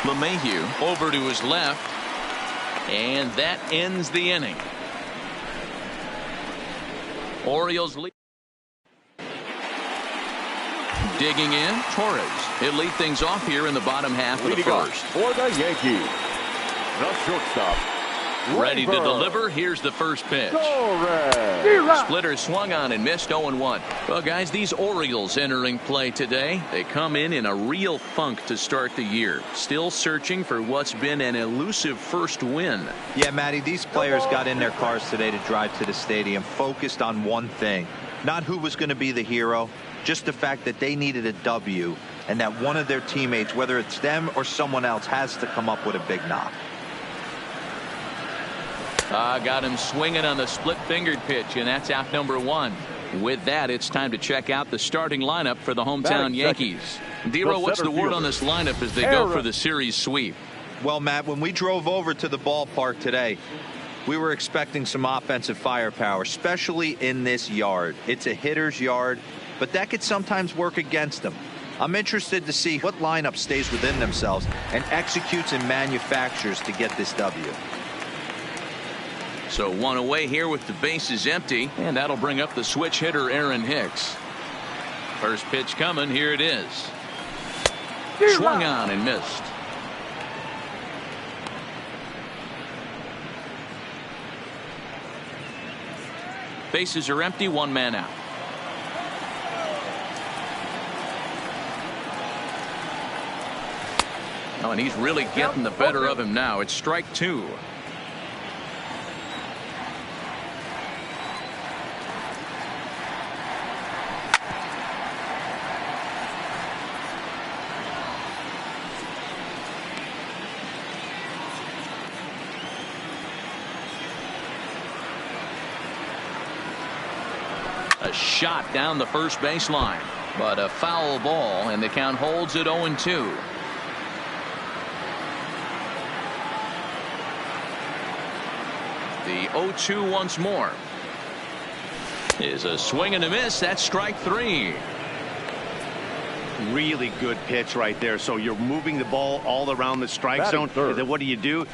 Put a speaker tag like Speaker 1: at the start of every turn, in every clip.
Speaker 1: LeMahieu over to his left, and that ends the inning. Orioles lead. Digging in, Torres. He'll lead things off here in the bottom half of the first.
Speaker 2: For the Yankees, the shortstop.
Speaker 1: Ready to deliver. Here's the first pitch. Splitter swung on and missed. 0-1. Well, guys, these Orioles entering play today. They come in a real funk to start the year. Still searching for what's been an elusive first win.
Speaker 3: Yeah, Matty, these players got in their cars today to drive to the stadium focused on one thing. Not who was going to be the hero, just the fact that they needed a W and that one of their teammates, whether it's them or someone else, has to come up with a big knock.
Speaker 1: Got him swinging on the split-fingered pitch, and that's out number 1. With that, it's time to check out the starting lineup for the hometown Yankees. Dero, what's the word on this lineup as they go for the series sweep?
Speaker 3: Well, Matt, when we drove over to the ballpark today, we were expecting some offensive firepower, especially in this yard. It's a hitter's yard, but that could sometimes work against them. I'm interested to see what lineup stays within themselves and executes and manufactures to get this W.
Speaker 1: So one away here with the bases empty, and that'll bring up the switch hitter Aaron Hicks. First pitch coming. Here it is. Swung on and missed. Bases are empty. One man out. Oh, and he's really getting the better of him now. It's strike 2. A shot down the first baseline, but a foul ball, and the count holds at 0-2. The 0-2 once more is a swing and a miss. That's strike 3.
Speaker 4: Really good pitch right there. So you're moving the ball all around the strike zone. And then what do? You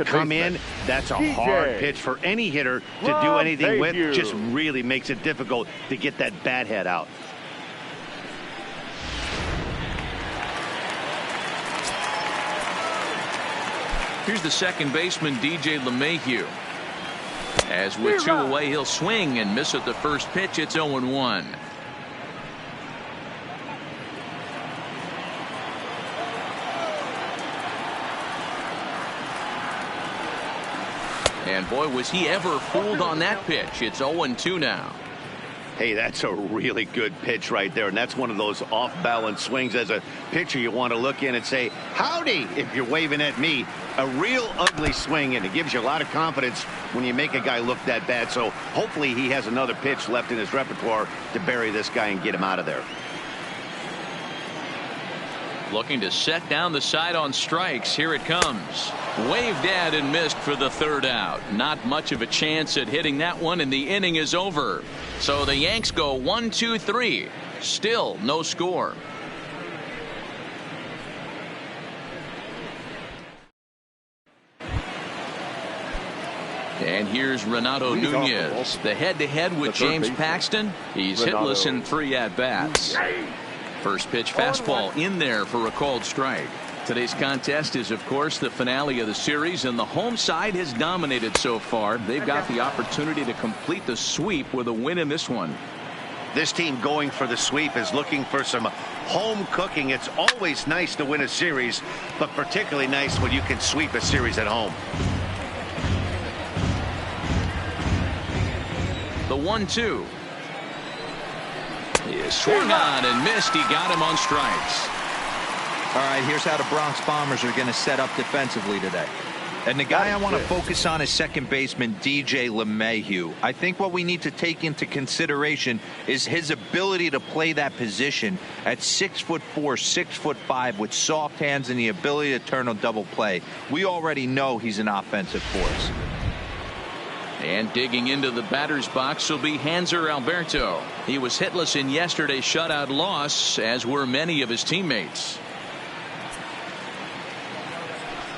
Speaker 4: come in. That's a hard pitch for any hitter to do anything with. Just really makes it difficult to get that bat head out.
Speaker 1: Here's the second baseman, DJ LeMahieu. As with 2 away, he'll swing and miss at the first pitch. It's 0-1. And boy, was he ever fooled on that pitch. It's 0-2 now.
Speaker 4: Hey, that's a really good pitch right there, and that's one of those off-balance swings. As a pitcher, you want to look in and say, howdy, if you're waving at me. A real ugly swing, and it gives you a lot of confidence when you make a guy look that bad. So hopefully he has another pitch left in his repertoire to bury this guy and get him out of there.
Speaker 1: Looking to set down the side on strikes. Here it comes. Waved at and missed for the third out. Not much of a chance at hitting that one, and the inning is over. So the Yanks go 1-2-3. Still no score. And here's Renato Nunez. The head-to-head with James Paxton. He's hitless in 3 at-bats. First pitch fastball in there for a called strike. Today's contest is, of course, the finale of the series, and the home side has dominated so far. They've got the opportunity to complete the sweep with a win in this one.
Speaker 4: This team going for the sweep is looking for some home cooking. It's always nice to win a series, but particularly nice when you can sweep a series at home.
Speaker 1: The 1-2. He swung on and missed. He got him on strikes.
Speaker 3: All right, here's how the Bronx Bombers are going to set up defensively today. And the guy I want to focus on is second baseman DJ LeMahieu. I think what we need to take into consideration is his ability to play that position at 6'4", 6'5", with soft hands and the ability to turn a double play. We already know he's an offensive force.
Speaker 1: And digging into the batter's box will be Hanser Alberto. He was hitless in yesterday's shutout loss, as were many of his teammates.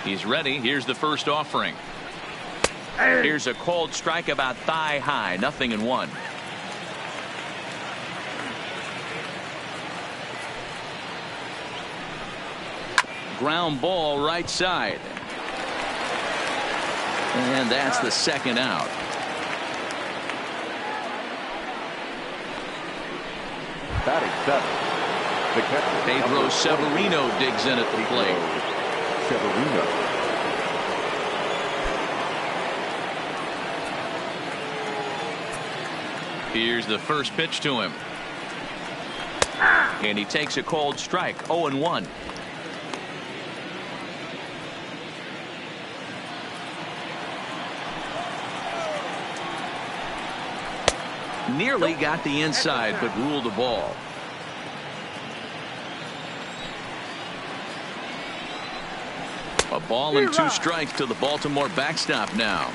Speaker 1: He's ready. Here's the first offering. Here's a cold strike about thigh high. 0-1. Ground ball right side. And that's the second out.
Speaker 2: Batting seventh, the catcher,
Speaker 1: Pedro Severino digs in at the plate.
Speaker 2: Severino.
Speaker 1: Here's the first pitch to him. And he takes a cold strike. 0-1. Nearly got the inside, but ruled the ball. A ball and 2 strikes to the Baltimore backstop now.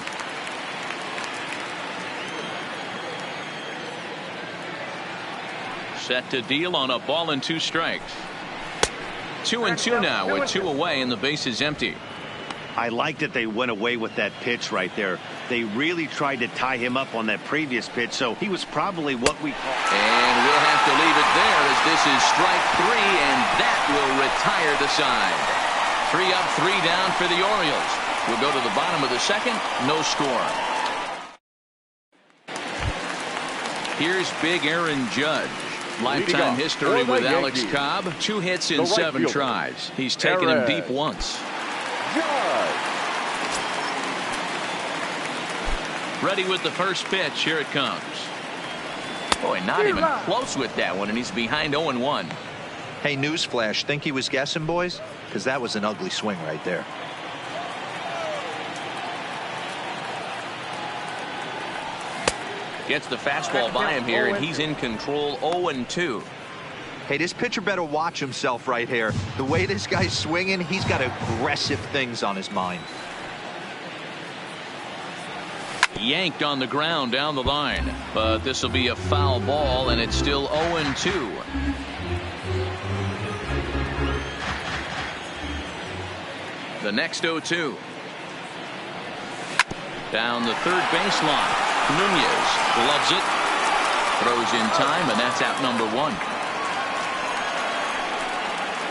Speaker 1: Set to deal on a ball and 2 strikes. 2-2 now with 2 away and the base is empty.
Speaker 4: I like that they went away with that pitch right there. They really tried to tie him up on that previous pitch, so he was probably what we call.
Speaker 1: And we'll have to leave it there as this is strike 3, and that will retire the side. 3 up, 3 down for the Orioles. We'll go to the bottom of the second. No score. Here's big Aaron Judge. Lifetime history with Alex Cobb. 2 hits in 7 tries. He's taken him deep once. Ready with the first pitch. Here it comes. Boy, not even close with that one, and he's behind 0-1.
Speaker 3: Hey, newsflash, think he was guessing, boys? Because that was an ugly swing right there.
Speaker 1: Gets the fastball by him here, and he's in control. 0-2.
Speaker 3: Hey, this pitcher better watch himself right here. The way this guy's swinging, he's got aggressive things on his mind.
Speaker 1: Yanked on the ground down the line, but this will be a foul ball, and it's still 0-2. The next 0-2. Down the third baseline. Nunez gloves it, throws in time, and that's out number 1.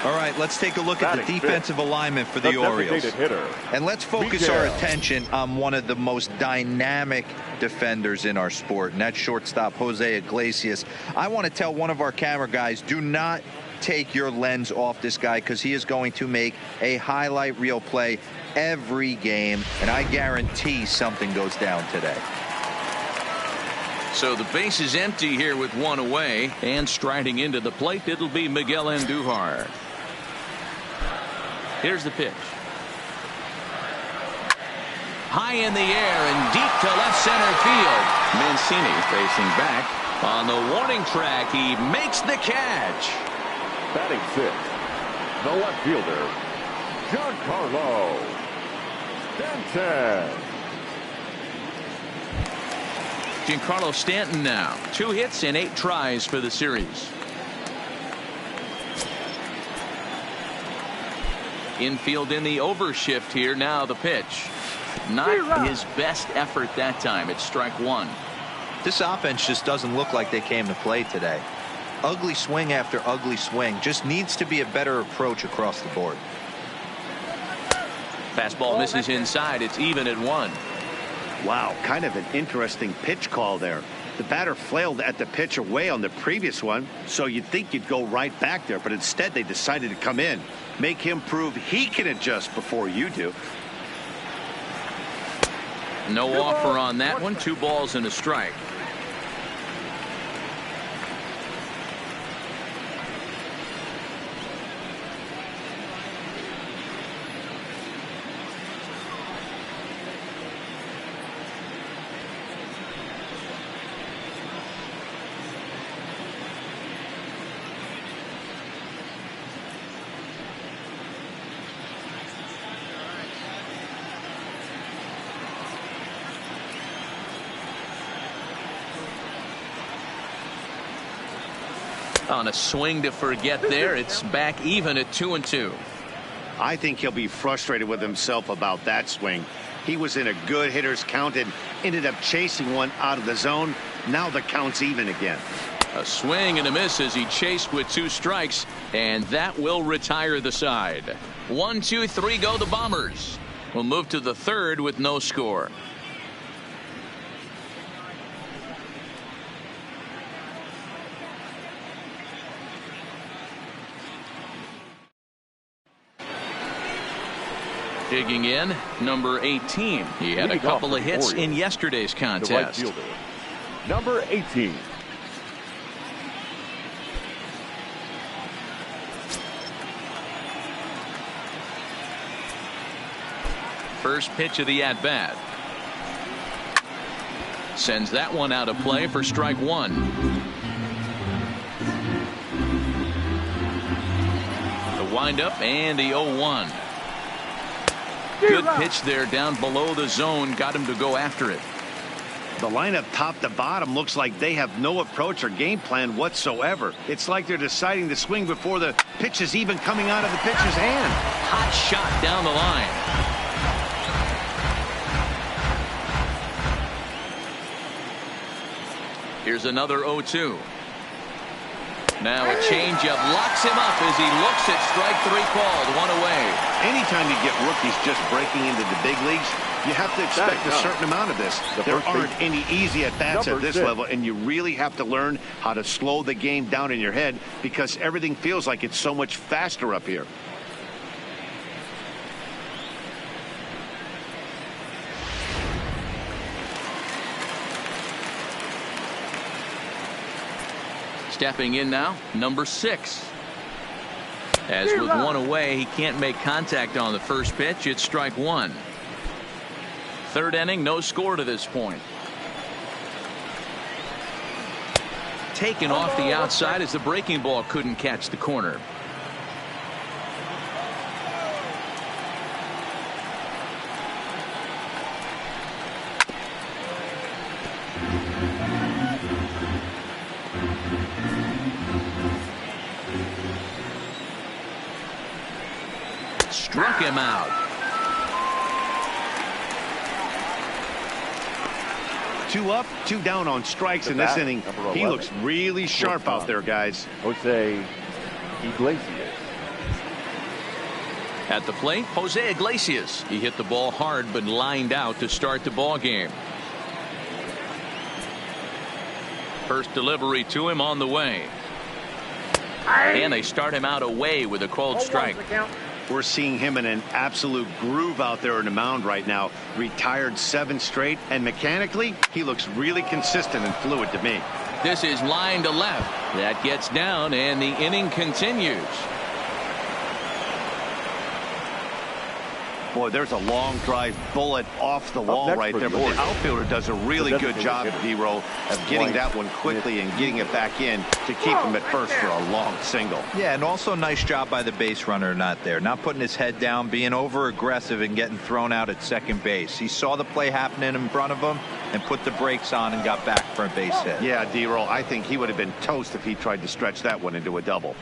Speaker 3: All right, let's take a look at the defensive alignment for the Orioles. And let's focus our attention on one of the most dynamic defenders in our sport, and that's shortstop Jose Iglesias. I want to tell one of our camera guys, do not take your lens off this guy, because he is going to make a highlight reel play every game, and I guarantee something goes down today.
Speaker 1: So the base is empty here with 1 away, and striding into the plate, it'll be Miguel Andujar. Here's the pitch. High in the air and deep to left center field. Mancini facing back on the warning track. He makes the catch.
Speaker 2: Batting 6th, the left fielder, Giancarlo Stanton.
Speaker 1: Giancarlo Stanton now. 2 hits and 8 tries for the series. Infield in the overshift here. Now the pitch. Not his best effort that time. It's strike 1.
Speaker 3: This offense just doesn't look like they came to play today. Ugly swing after ugly swing. Just needs to be a better approach across the board.
Speaker 1: Fastball misses inside. It's even at 1.
Speaker 4: Wow, kind of an interesting pitch call there. The batter flailed at the pitch away on the previous one, so you'd think you'd go right back there, but instead they decided to come in. Make him prove he can adjust before you do.
Speaker 1: No offer on that one. 2 balls and a strike. On a swing to forget there. It's back even at 2-2.
Speaker 4: I think he'll be frustrated with himself about that swing. He was in a good hitter's count and ended up chasing one out of the zone. Now the count's even again.
Speaker 1: A swing and a miss as he chased with 2 strikes, and that will retire the side. 1, 2, 3 go the Bombers. We'll move to the 3rd with no score. Digging in, number 18. He had a couple of hits in yesterday's contest.
Speaker 2: The right fielder, number 18.
Speaker 1: First pitch of the at-bat. Sends that one out of play for strike 1. The windup and the 0-1. Good pitch there down below the zone. Got him to go after it.
Speaker 4: The lineup top to bottom looks like they have no approach or game plan whatsoever. It's like they're deciding to swing before the pitch is even coming out of the pitcher's hand.
Speaker 1: Hot shot down the line. Here's another 0-2. Now a changeup locks him up as he looks at strike 3 called. 1 away.
Speaker 4: Anytime you get rookies just breaking into the big leagues, you have to expect a certain amount of this. There aren't any easy at-bats at this level, and you really have to learn how to slow the game down in your head because everything feels like it's so much faster up here.
Speaker 1: Stepping in now, number 6. As with 1 away, he can't make contact on the first pitch. It's strike 1. 3rd inning, no score to this point. Taken off the outside as the breaking ball couldn't catch the corner. Struck him out.
Speaker 4: Two up, 2 down on strikes in this inning. He looks really sharp out there, guys.
Speaker 2: Jose Iglesias.
Speaker 1: At the plate, Jose Iglesias. He hit the ball hard but lined out to start the ball game. First delivery to him on the way. And they start him out away with a called strike.
Speaker 4: We're seeing him in an absolute groove out there in the mound right now. Retired 7 straight, and mechanically, he looks really consistent and fluid to me.
Speaker 1: This is line to left. That gets down, and the inning continues.
Speaker 4: Boy, there's a long drive bullet off the wall right there. But the outfielder does a really good job, D-Roll, of getting that one quickly and getting it back in to keep him at first for a long single.
Speaker 3: Yeah, and also nice job by the base runner not there. Not putting his head down, being over-aggressive and getting thrown out at second base. He saw the play happening in front of him and put the brakes on and got back for a base hit.
Speaker 4: Yeah, D-Roll, I think he would have been toast if he tried to stretch that one into a double.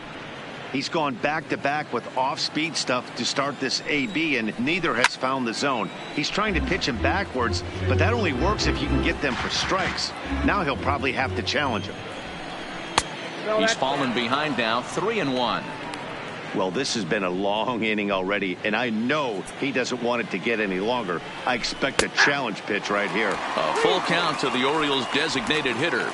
Speaker 4: He's gone back-to-back with off-speed stuff to start this AB, and neither has found the zone. He's trying to pitch him backwards, but that only works if you can get them for strikes. Now he'll probably have to challenge him.
Speaker 1: He's fallen behind now, 3-1.
Speaker 4: Well, this has been a long inning already, and I know he doesn't want it to get any longer. I expect a challenge pitch right here.
Speaker 1: A full count to the Orioles' designated hitter.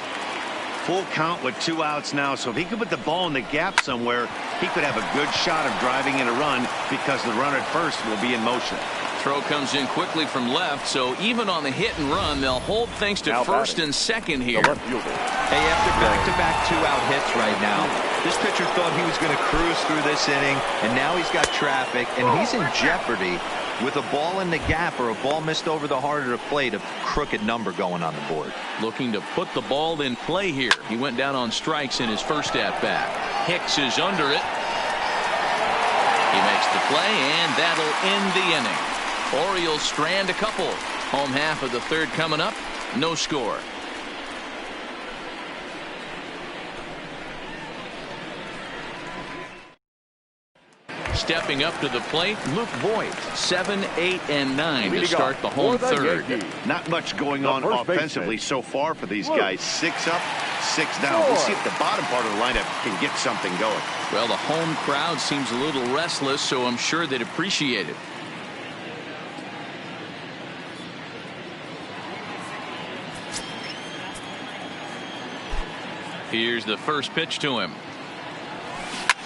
Speaker 4: Full count with 2 outs now, so if he could put the ball in the gap somewhere, he could have a good shot of driving in a run because the runner at first will be in motion.
Speaker 1: Throw comes in quickly from left, so even on the hit and run, they'll hold things to first and second here.
Speaker 3: Hey, after back-to-back 2-out hits right now, this pitcher thought he was going to cruise through this inning, and now he's got traffic, and he's in jeopardy with a ball in the gap or a ball missed over the heart of the plate, a crooked number going on the board.
Speaker 1: Looking to put the ball in play here. He went down on strikes in his first at-bat. Hicks is under it. He makes the play, and that'll end the inning. Orioles strand a couple. Home half of the 3rd coming up. No score. stepping up to the plate, Luke Voigt. 7, 8, and 9 to start the home third.
Speaker 4: Not much going on offensively so far for these guys. 6 up, 6 down. We'll see if the bottom part of the lineup can get something going.
Speaker 1: Well, the home crowd seems a little restless, so I'm sure they'd appreciate it. Here's the first pitch to him.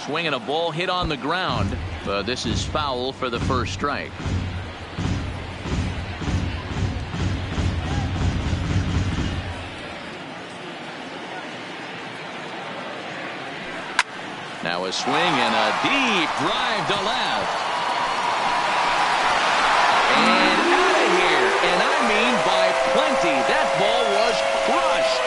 Speaker 1: Swinging a ball hit on the ground, but this is foul for the first strike. Now a swing and a deep drive to left. And out of here. And I mean by plenty. That ball was crushed.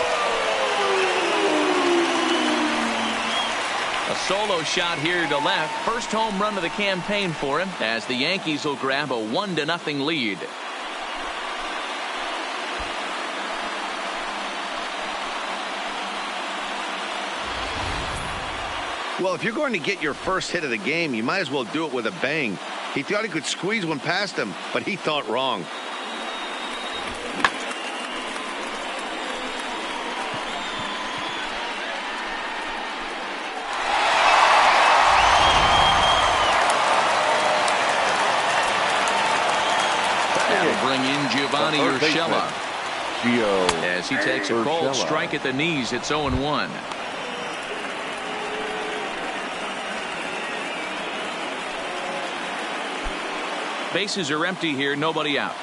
Speaker 1: A solo shot here to left. First home run of the campaign for him as the Yankees will grab a 1-0 lead.
Speaker 4: Well, if you're going to get your first hit of the game, you might as well do it with a bang. He thought he could squeeze one past him, but he thought wrong.
Speaker 1: That'll bring in Giovanni Urshela as he takes a cold strike at the knees. It's 0-1. Bases are empty here, nobody out.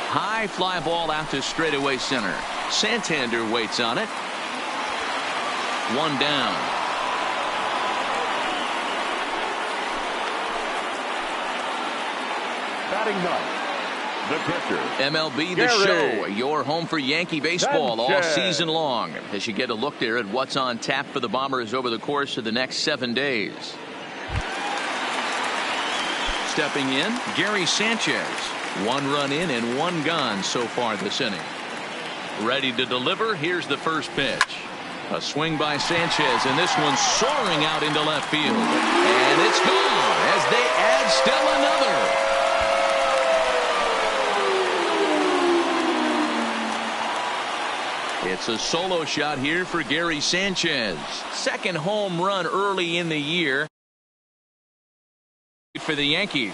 Speaker 1: High fly ball out to straightaway center. Santander waits on it. 1 down.
Speaker 2: Batting ninth, the pitcher.
Speaker 1: MLB The Show, your home for Yankee baseball all season long, as you get a look there at what's on tap for the Bombers over the course of the next 7 days. Stepping in, Gary Sanchez. 1 run in and 1 gone so far this inning. Ready to deliver. Here's the first pitch. A swing by Sanchez, and this one's soaring out into left field. And it's gone as they add still another. It's a solo shot here for Gary Sanchez. Second home run early in the year for the Yankees.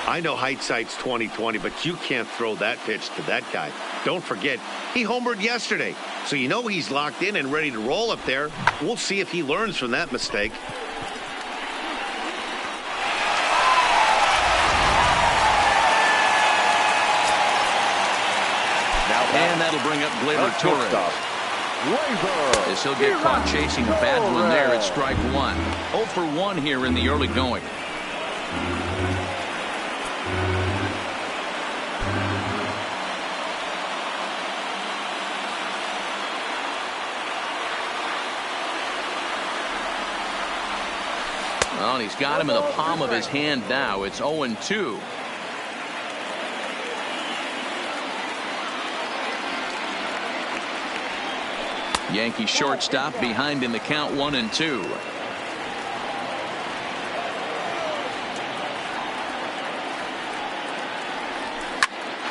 Speaker 4: I know hindsight's 20/20, but you can't throw that pitch to that guy. Don't forget, he homered yesterday, so you know he's locked in and ready to roll up there. We'll see if he learns from that mistake.
Speaker 1: And that'll bring up Gleyber Torres. As he'll get caught chasing a bad one there at strike 1. 0 for 1 here in the early going. Well, he's got him in the palm of his hand now. It's 0-2. Yankee shortstop behind in the count 1-2.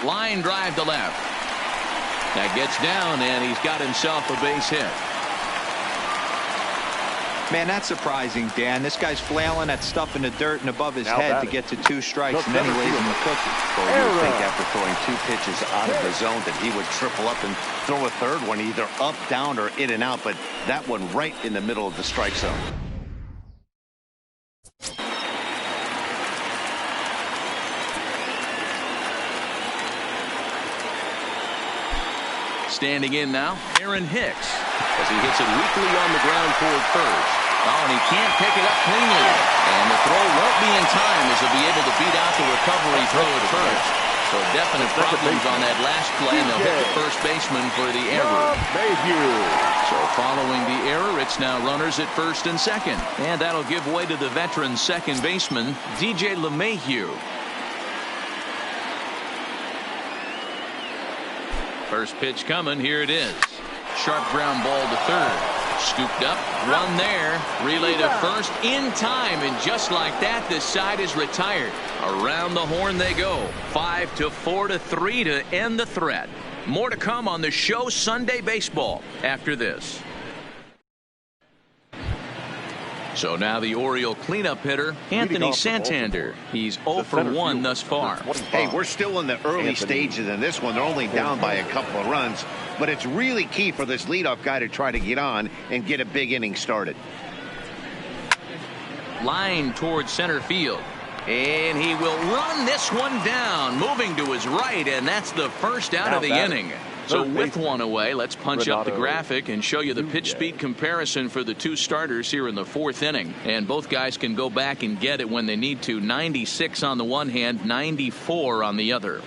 Speaker 1: Line drive to left. That gets down, and he's got himself a base hit.
Speaker 3: Man, that's surprising, Dan. This guy's flailing that stuff in the dirt and above his head to get to 2 strikes, and then he lays him the cookie.
Speaker 4: Well, you would think after throwing 2 pitches out of the zone that he would triple up and throw a third one either up, down, or in and out, but that one right in the middle of the strike zone.
Speaker 1: Standing in now, Aaron Hicks, as he hits it weakly on the ground toward first. Oh, and he can't pick it up cleanly. And the throw won't be in time as he'll be able to beat out the recovery throw at first. So definite problems on that last play, and they'll hit the first baseman for the error. So following the error, it's now runners at first and second. And that'll give way to the veteran second baseman, DJ LeMahieu. First pitch coming. Here it is. Sharp ground ball to third. Scooped up. One there. Relay to first in time. And just like that, this side is retired. Around the horn they go. 5-4-3 to end the threat. More to come on the show Sunday Baseball after this. So now the Oriole cleanup hitter, Anthony Santander. He's 0 for 1 thus far.
Speaker 4: Hey, we're still in the early stages in this one. They're only down by a couple of runs. But it's really key for this leadoff guy to try to get on and get a big inning started.
Speaker 1: Line towards center field. And he will run this one down, moving to his right, and that's the first out of the inning. So with one away, let's punch up the graphic and show you the pitch speed comparison for the two starters here in the fourth inning. And both guys can go back and get it when they need to. 96 on the one hand, 94 on the other.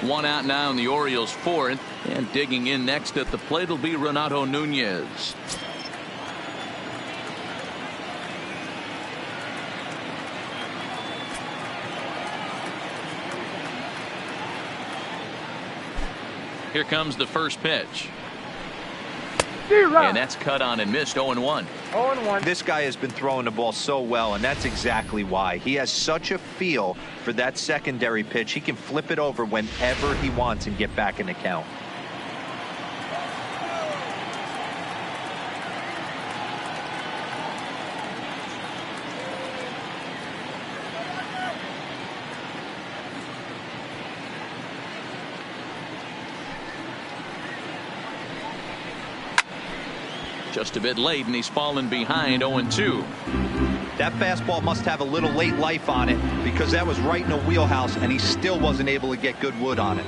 Speaker 1: One out now in the Orioles' fourth, and digging in next at the plate will be Renato Nunez. Here comes the first pitch. And that's cut on and missed. 0-1.
Speaker 3: 0-1. This guy has been throwing the ball so well, and that's exactly why. He has such a feel for that secondary pitch. He can flip it over whenever he wants and get back in the count.
Speaker 1: Just a bit late, and he's fallen behind. 0-2.
Speaker 3: That fastball must have a little late life on it, because that was right in the wheelhouse, and he still wasn't able to get good wood on it.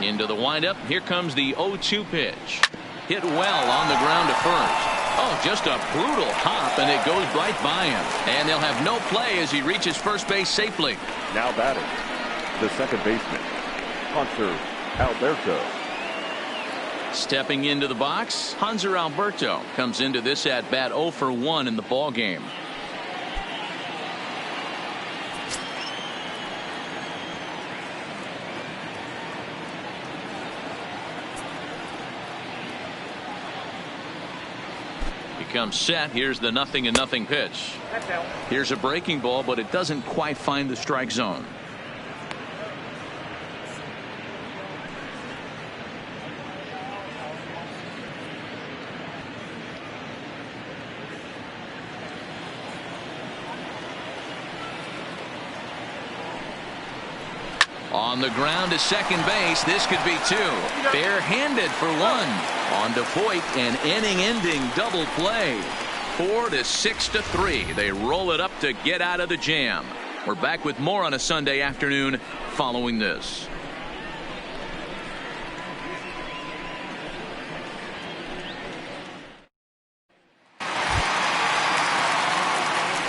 Speaker 1: Into the windup. Here comes the 0-2 pitch. Hit well on the ground to first. Oh, just a brutal hop, and it goes right by him. And they'll have no play as he reaches first base safely.
Speaker 2: Now batting, the second baseman, Hunter Alberto.
Speaker 1: Stepping into the box, Hanser Alberto comes into this at bat 0 for 1 in the ball game. He comes set. Here's the 0-0 pitch. Here's a breaking ball, but it doesn't quite find the strike zone. On the ground to second base. This could be two. Barehanded for one. On to Voit, an inning-ending double play. 4-6-3. They roll it up to get out of the jam. We're back with more on a Sunday afternoon following this.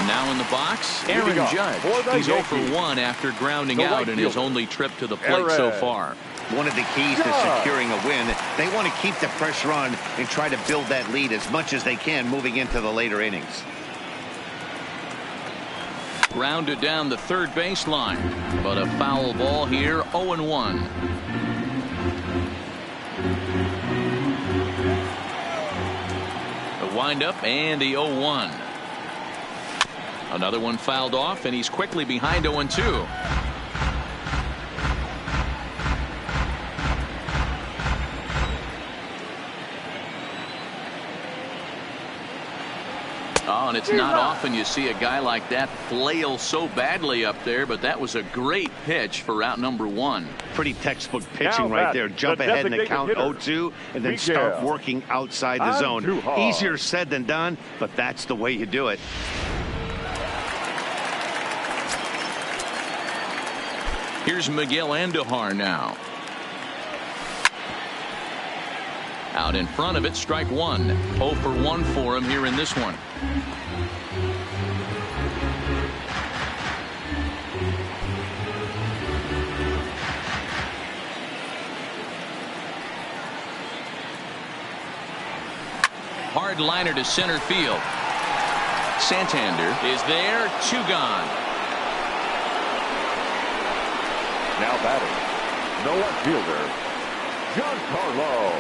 Speaker 1: Now in the box, Aaron Judge. He's 0 for 1 after grounding out in his only trip to the plate so far.
Speaker 4: One of the keys to securing a win, they want to keep the pressure on and try to build that lead as much as they can moving into the later innings.
Speaker 1: Grounded down the third baseline, but a foul ball here. 0-1. The windup and the 0-1. Another one fouled off, and he's quickly behind 0-2. Oh, and it's not often you see a guy like that flail so badly up there, but that was a great pitch for out number 1.
Speaker 4: Pretty textbook pitching right there. Jump ahead in the count 0-2 and then start working outside the zone. Easier said than done, but that's the way you do it.
Speaker 1: Here's Miguel Andujar now. Out in front of it, strike one. 0 for 1 for him here in this one. Hard liner to center field. Santander is there, 2 gone.
Speaker 2: Now batting, no left fielder, Giancarlo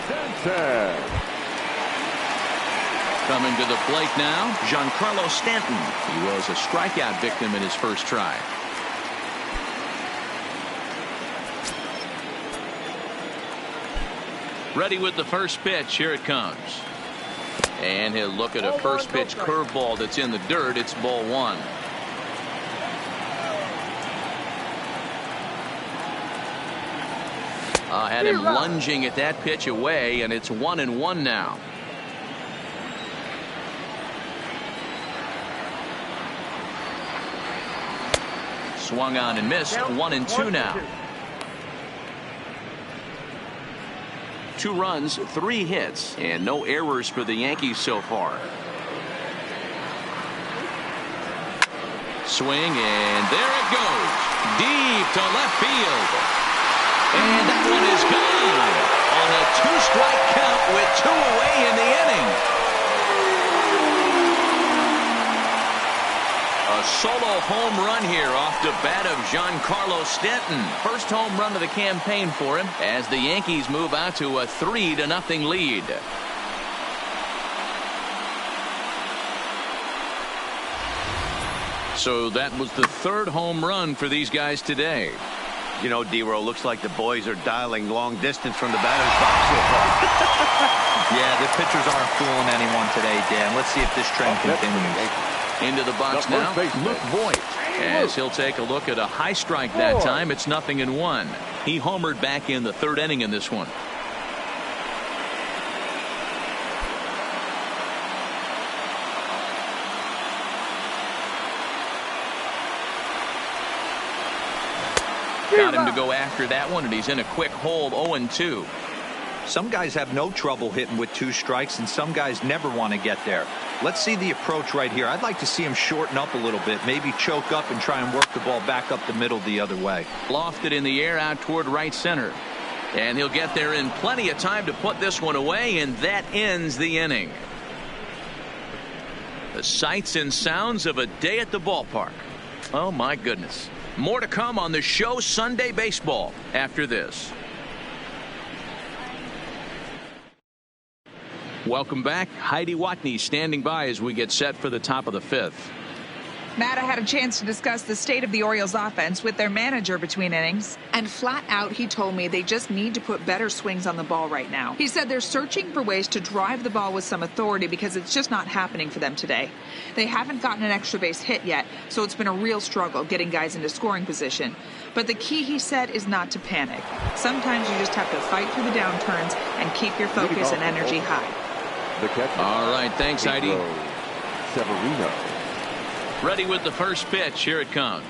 Speaker 2: Stanton.
Speaker 1: Coming to the plate now, Giancarlo Stanton. He was a strikeout victim in his first try. Ready with the first pitch. Here it comes. And he'll look at a first pitch curveball that's in the dirt. It's ball 1. Had him lunging at that pitch away, and it's 1-1 now. Swung on and missed. 1-2 now. 2 runs, 3 hits, and no errors for the Yankees so far. Swing, and there it goes. Deep to left field. And that one is gone on a 2-strike count with 2 away in the inning. A solo home run here off the bat of Giancarlo Stanton. First home run of the campaign for him as the Yankees move out to a 3-0 lead. So that was the 3rd home run for these guys today.
Speaker 4: You know, D-Row, looks like the boys are dialing long distance from the batter's box so far.
Speaker 3: Yeah, the pitchers aren't fooling anyone today, Dan. Let's see if this trend continues.
Speaker 1: Into the box now, Luke Voigt, as he'll take a look at a high strike that time. It's 0-1. He homered back in the 3rd inning in this one. Got him to go after that one, and he's in a quick hole, 0-2.
Speaker 3: Some guys have no trouble hitting with 2 strikes, and some guys never want to get there. Let's see the approach right here. I'd like to see him shorten up a little bit, maybe choke up and try and work the ball back up the middle the other way.
Speaker 1: Lofted in the air out toward right center. And he'll get there in plenty of time to put this one away, and that ends the inning. The sights and sounds of a day at the ballpark. Oh, my goodness. More to come on the show Sunday Baseball after this. Welcome back. Heidi Watney standing by as we get set for the top of the 5th.
Speaker 5: Matt, I had a chance to discuss the state of the Orioles offense with their manager between innings. And flat out, he told me they just need to put better swings on the ball right now. He said they're searching for ways to drive the ball with some authority because it's just not happening for them today. They haven't gotten an extra base hit yet, so it's been a real struggle getting guys into scoring position. But the key, he said, is not to panic. Sometimes you just have to fight through the downturns and keep your focus and energy high.
Speaker 1: All right, thanks, Heidi.
Speaker 2: Severino.
Speaker 1: Ready with the first pitch. Here it comes.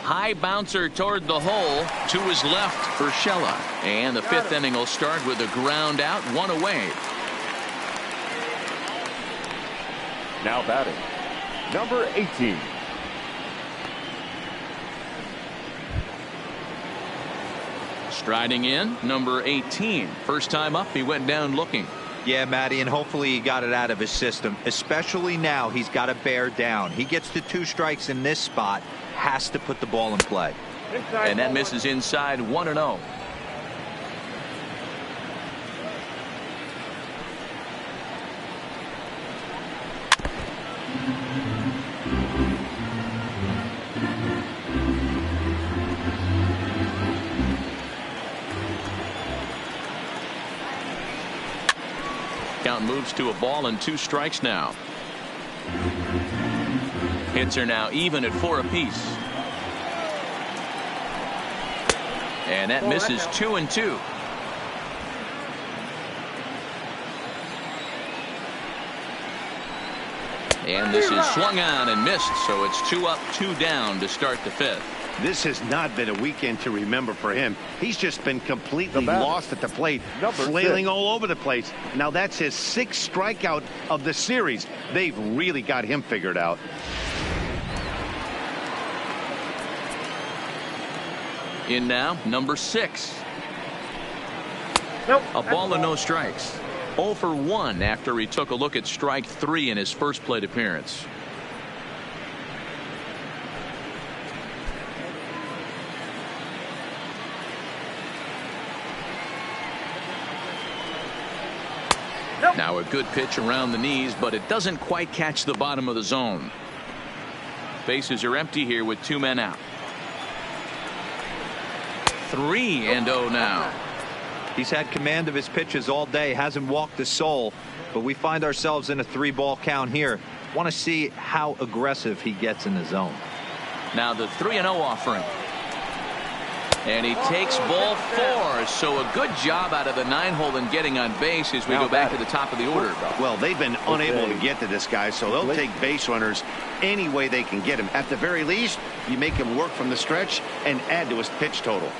Speaker 1: High bouncer toward the hole to his left for Shella. And the 5th inning will start with a ground out, 1 away.
Speaker 2: Now batting, number 18.
Speaker 1: Striding in, number 18. First time up, he went down looking.
Speaker 3: Yeah, Matty, and hopefully he got it out of his system. Especially now, he's got to bear down. He gets to 2 strikes in this spot, has to put the ball in play.
Speaker 1: And that misses inside, 1-0. Count moves to a ball and 2 strikes now. Hits are now even at 4 apiece. And that misses 2-2. And this is swung on and missed, so it's 2 up, 2 down to start the 5th.
Speaker 4: This has not been a weekend to remember for him. He's just been completely lost at the plate, flailing all over the place. Now that's his 6th strikeout of the series. They've really got him figured out. In now, number 6.
Speaker 6: Nope.
Speaker 1: A ball and no strikes. 0 for 1 after he took a look at strike 3 in his first plate appearance. Now a good pitch around the knees, but it doesn't quite catch the bottom of the zone. Bases are empty here with 2 men out. 3-0 now.
Speaker 3: He's had command of his pitches all day, hasn't walked a soul, but we find ourselves in a 3-ball count here. Want to see how aggressive he gets in the zone.
Speaker 1: Now the 3-0 offering. And he takes ball 4. So a good job out of the 9-hole in getting on base as we go back to the top of the order.
Speaker 4: Well, they've been unable to get to this guy, so they'll take base runners any way they can get him. At the very least, you make him work from the stretch and add to his pitch total.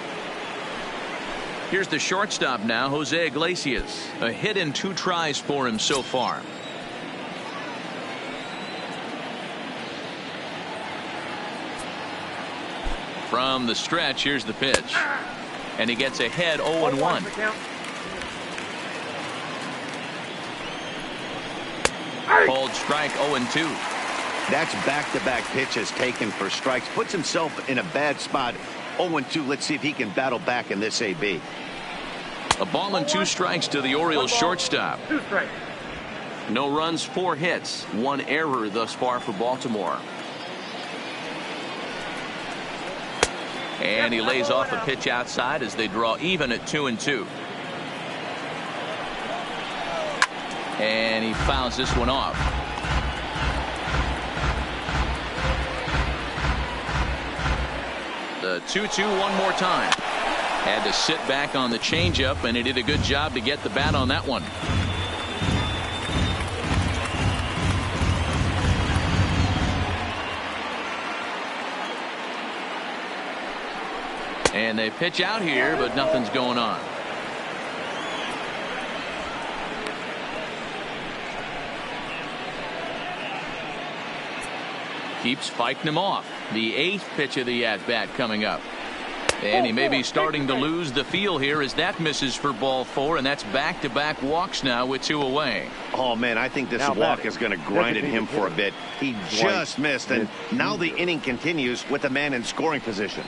Speaker 1: Here's the shortstop now, Jose Iglesias. A hit in 2 tries for him so far. From the stretch, here's the pitch. And he gets ahead 0-1. Called strike 0-2.
Speaker 4: That's back-to-back pitches taken for strikes. Puts himself in a bad spot. 0-2. Let's see if he can battle back in this AB.
Speaker 1: A ball and 2 strikes to the Orioles shortstop.
Speaker 6: 2 strikes.
Speaker 1: No runs, 4 hits, 1 error thus far for Baltimore. And he lays off a pitch outside as they draw even at 2-2. And he fouls this one off. The 2-2 one more time. Had to sit back on the changeup, and he did a good job to get the bat on that one. And they pitch out here, but nothing's going on. Keeps fighting him off. The 8th pitch of the at-bat coming up. And he may be starting to lose the feel here as that misses for ball 4, and that's back-to-back walks now with 2 away.
Speaker 4: Oh, man, I think this walk is going to grind at him for a bit. He just missed, and now the inning continues with a man in scoring position.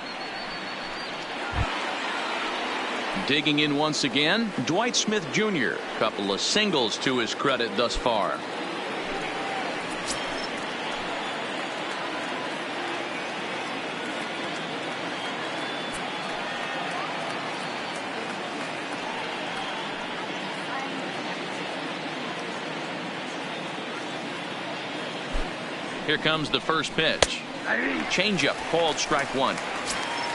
Speaker 1: Digging in once again, Dwight Smith Jr. Couple of singles to his credit thus far. Here comes the first pitch. Changeup called strike 1.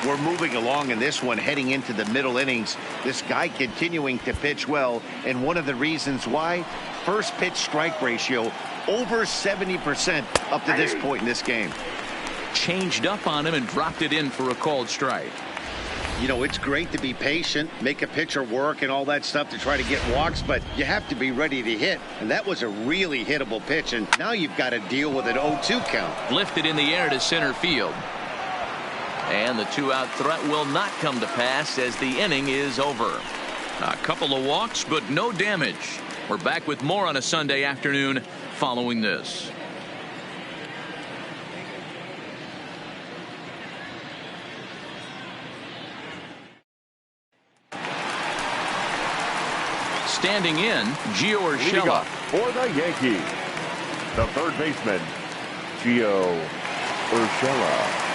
Speaker 4: We're moving along in this one, heading into the middle innings. This guy continuing to pitch well, and one of the reasons why, first pitch strike ratio over 70% up to this point in this game.
Speaker 1: Changed up on him and dropped it in for a called strike.
Speaker 4: You know, it's great to be patient, make a pitcher work and all that stuff to try to get walks, but you have to be ready to hit. And that was a really hittable pitch, and now you've got to deal with an 0-2 count.
Speaker 1: Lifted in the air to center field. And the 2-out threat will not come to pass as the inning is over. A couple of walks, but no damage. We're back with more on a Sunday afternoon following this. Standing in, Gio Urshela.
Speaker 2: For the Yankees, the third baseman, Gio Urshela.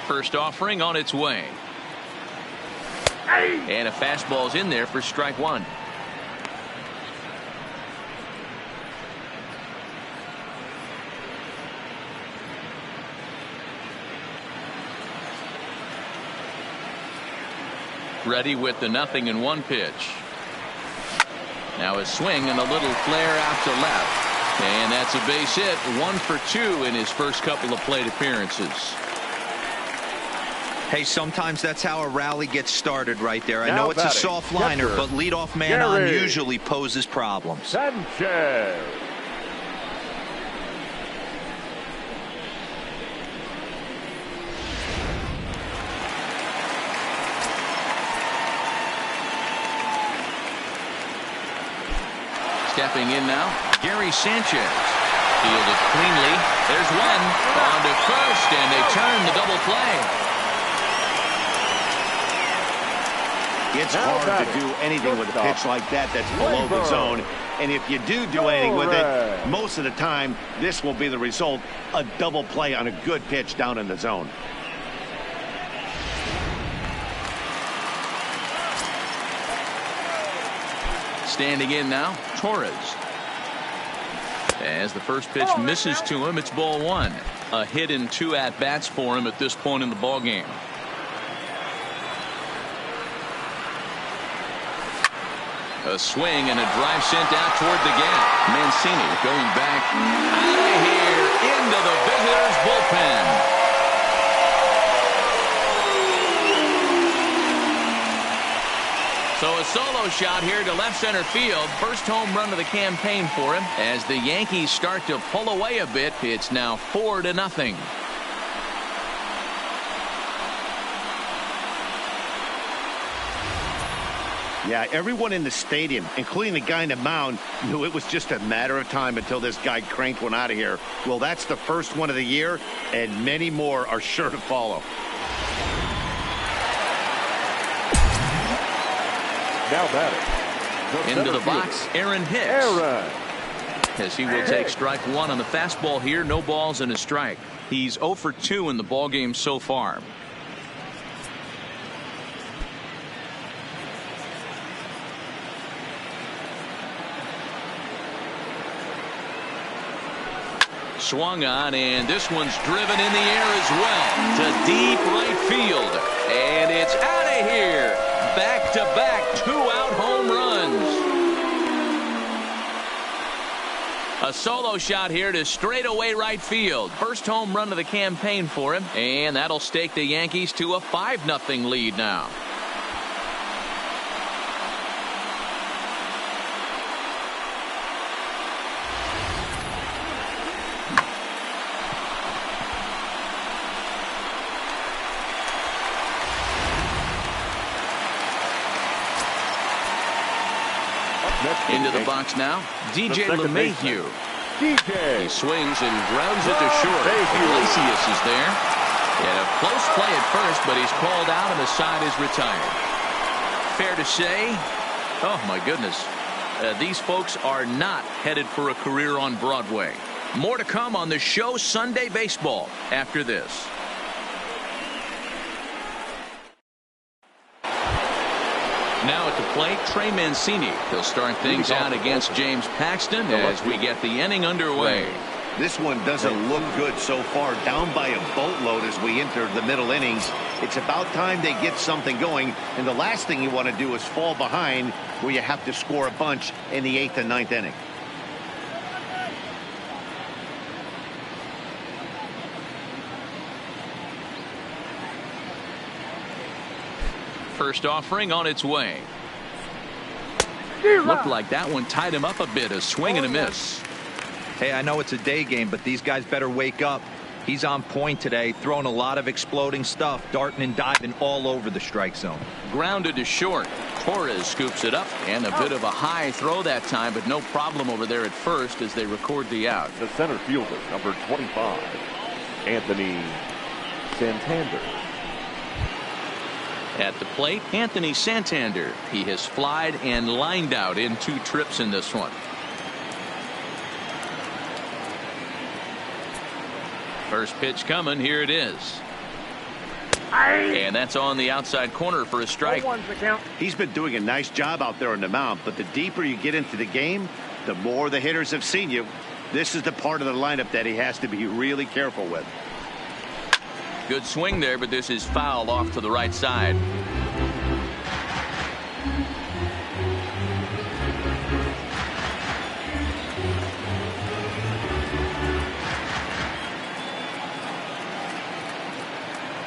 Speaker 1: First offering on its way. And a fastball's in there for strike 1. Ready with the 0-1 pitch. Now a swing and a little flare out to left. And that's a base hit. 1 for 2 in his first couple of plate appearances.
Speaker 3: Hey, sometimes that's how a rally gets started right there. I know it's a soft liner, but leadoff man on usually poses problems.
Speaker 2: Sanchez.
Speaker 1: Stepping in now, Gary Sanchez. Fielded cleanly. There's one. On to first, and they turn the double play.
Speaker 4: It's hard to do anything with a pitch like that that's below the zone. And if you do anything with it, most of the time, this will be the result. A double play on a good pitch down in the zone.
Speaker 1: Standing in now, Torres. As the first pitch misses to him, it's ball one. A hit in 2 at-bats for him at this point in the ball game. A swing and a drive sent out toward the gap. Mancini going back out of here into the visitors' bullpen. So a solo shot here to left center field. First home run of the campaign for him. As the Yankees start to pull away a bit, it's now 4-0.
Speaker 4: Yeah, everyone in the stadium, including the guy in the mound, knew it was just a matter of time until this guy cranked one out of here. Well, that's the first one of the year, and many more are sure to follow.
Speaker 2: Now batting.
Speaker 1: Into the box, Aaron Hicks. As he will take strike one on the fastball here. No balls and a strike. He's 0 for 2 in the ball game so far. Swung on, and this one's driven in the air as well to deep right field, and it's out of here. Back-to-back 2-out home runs. A solo shot here to straightaway right field. First home run of the campaign for him, and that'll stake the Yankees to a 5-0 lead now. Into the box now, DJ LeMahieu. He swings and grounds it to short. Iglesias is there. And a close play at first, but he's called out and the side is retired. Fair to say, oh my goodness, these folks are not headed for a career on Broadway. More to come on the show Sunday Baseball after this. Now at the plate, Trey Mancini. He'll start things out against James Paxton as we get the inning underway.
Speaker 4: This one doesn't look good so far. Down by a boatload as we enter the middle innings. It's about time they get something going. And the last thing you want to do is fall behind where you have to score a bunch in the 8th and 9th inning.
Speaker 1: First offering on its way. Looked like that one tied him up a bit. A swing and a miss.
Speaker 3: Hey, I know it's a day game, but these guys better wake up. He's on point today, throwing a lot of exploding stuff, darting and diving all over the strike zone.
Speaker 1: Grounded to short. Torres scoops it up, and a bit of a high throw that time, but no problem over there at first as they record the out.
Speaker 2: The center fielder, number 25, Anthony Santander.
Speaker 1: At the plate, Anthony Santander. He has flied and lined out in 2 trips in this one. First pitch coming. Here it is. And that's on the outside corner for a strike.
Speaker 4: He's been doing a nice job out there on the mound, but the deeper you get into the game, the more the hitters have seen you. This is the part of the lineup that he has to be really careful with.
Speaker 1: Good swing there, but this is foul off to the right side.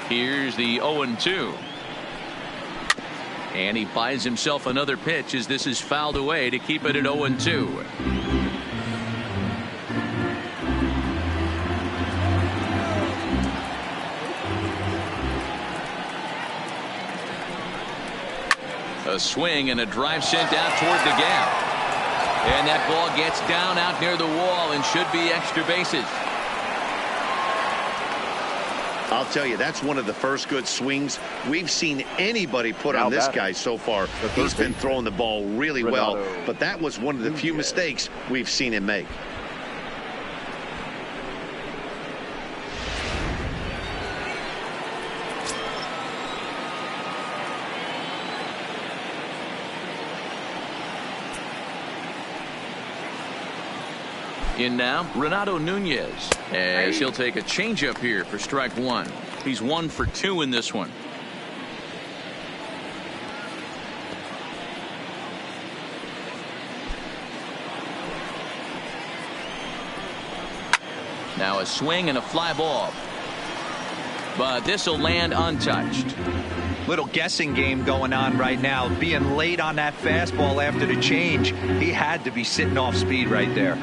Speaker 1: Here's the 0-2. And he buys himself another pitch as this is fouled away to keep it at 0-2. A swing and a drive sent out toward the gap. And that ball gets down out near the wall and should be extra bases.
Speaker 4: I'll tell you, that's one of the first good swings we've seen anybody put on this guy so far. He's been throwing the ball really well, but that was one of the few mistakes we've seen him make.
Speaker 1: In now, Renato Nunez, as he'll take a changeup here for strike one. He's 1 for 2 in this one. Now a swing and a fly ball. But this will land untouched.
Speaker 3: Little guessing game going on right now. Being late on that fastball after the change. He had to be sitting off speed right there.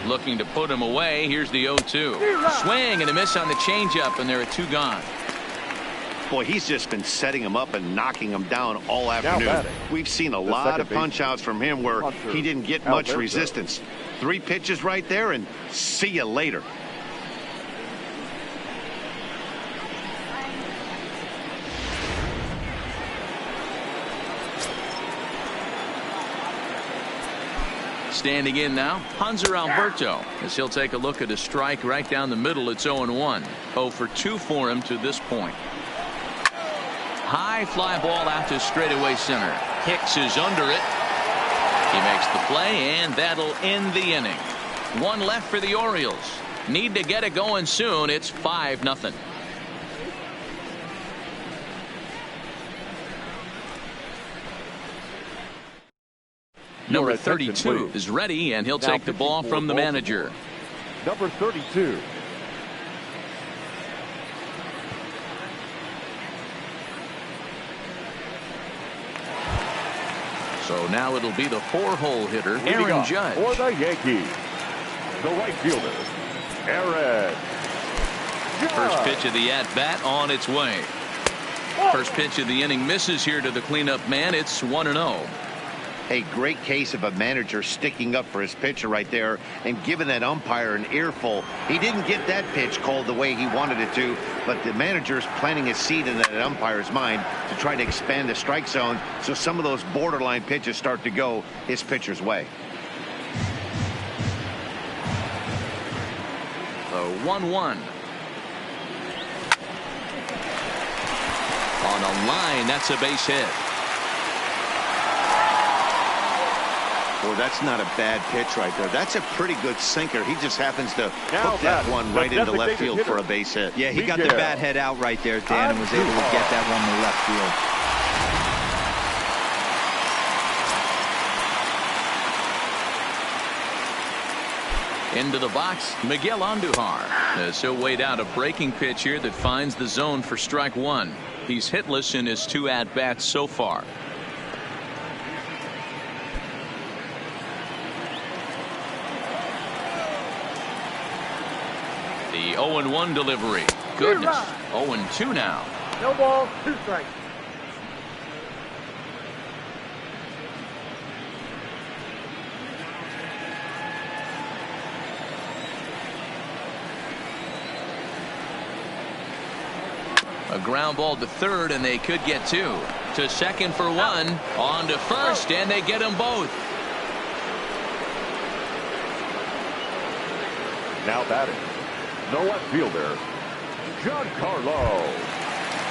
Speaker 1: Looking to put him away. Here's the 0-2. Swing and a miss on the changeup, and there are 2 gone.
Speaker 4: Boy, he's just been setting him up and knocking him down all afternoon. We've seen a lot of punch outs from him where he didn't get much resistance. 3 pitches right there, and see you later.
Speaker 1: Standing in now, Hanser Alberto, as he'll take a look at a strike right down the middle. It's 0-1. 0 for 2 for him to this point. High fly ball out to straightaway center. Hicks is under it. He makes the play, and that'll end the inning. 1 left for the Orioles. Need to get it going soon. It's 5-0. Number 32 is ready, and he'll take the ball from the manager.
Speaker 2: Number 32.
Speaker 1: So now it'll be the 4-hole hitter, Aaron Judge.
Speaker 2: For the Yankees, the right fielder, Aaron Judge.
Speaker 1: First pitch of the at-bat on its way. First pitch of the inning misses here to the cleanup man. It's 1-0.
Speaker 4: A great case of a manager sticking up for his pitcher right there and giving that umpire an earful. He didn't get that pitch called the way he wanted it to, but the manager's planting a seed in that umpire's mind to try to expand the strike zone so some of those borderline pitches start to go his pitcher's way.
Speaker 1: So 1-1. On a line, that's a base hit.
Speaker 4: Boy, that's not a bad pitch right there. That's a pretty good sinker. He just happens to hook that one right into left field for a base hit.
Speaker 3: Yeah, he got the bat head out right there, Dan, and was able to get that one
Speaker 1: to left field. Into the box, Miguel Andujar, as he'll wait out a breaking pitch here that finds the zone for strike 1. He's hitless in his 2 at-bats so far. The 0-1 delivery. Goodness. 0-2 now.
Speaker 6: No balls, 2 strikes.
Speaker 1: A ground ball to third, and they could get 2. To second for 1. On to first, and they get them both.
Speaker 2: Now batting, the left fielder, Giancarlo.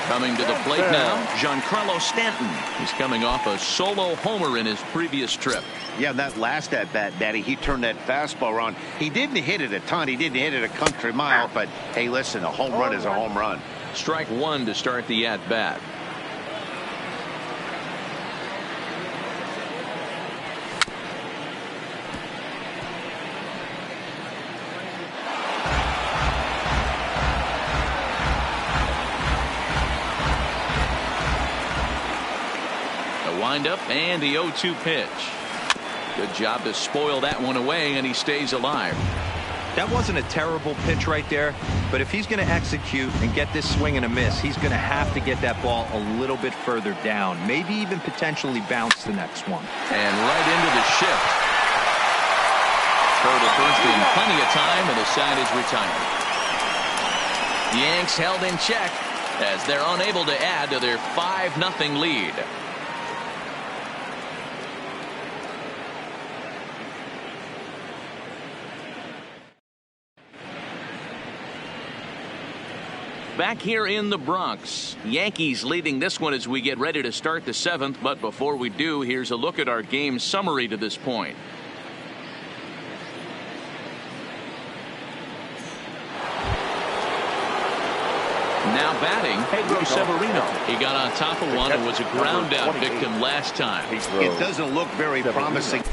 Speaker 1: Coming to the plate now, Giancarlo Stanton. He's coming off a solo homer in his previous trip.
Speaker 4: Yeah, that last at-bat, Daddy, he turned that fastball around. He didn't hit it a ton. He didn't hit it a country mile, but hey, listen, a home run is a home run.
Speaker 1: Strike 1 to start the at-bat. Windup and the 0-2 pitch. Good job to spoil that one away, and he stays alive.
Speaker 3: That wasn't a terrible pitch right there, but if he's going to execute and get this swing and a miss, he's going to have to get that ball a little bit further down, maybe even potentially bounce the next one.
Speaker 1: And right into the shift. Throw to first in plenty of time, and the side is retired. The Yanks held in check as they're unable to add to their 5-0 lead. Back here in the Bronx, Yankees leading this one as we get ready to start the 7th. But before we do, here's a look at our game summary to this point. Now batting, Pedro Severino. He got on top of one and was a ground out victim last time.
Speaker 4: It doesn't look very promising.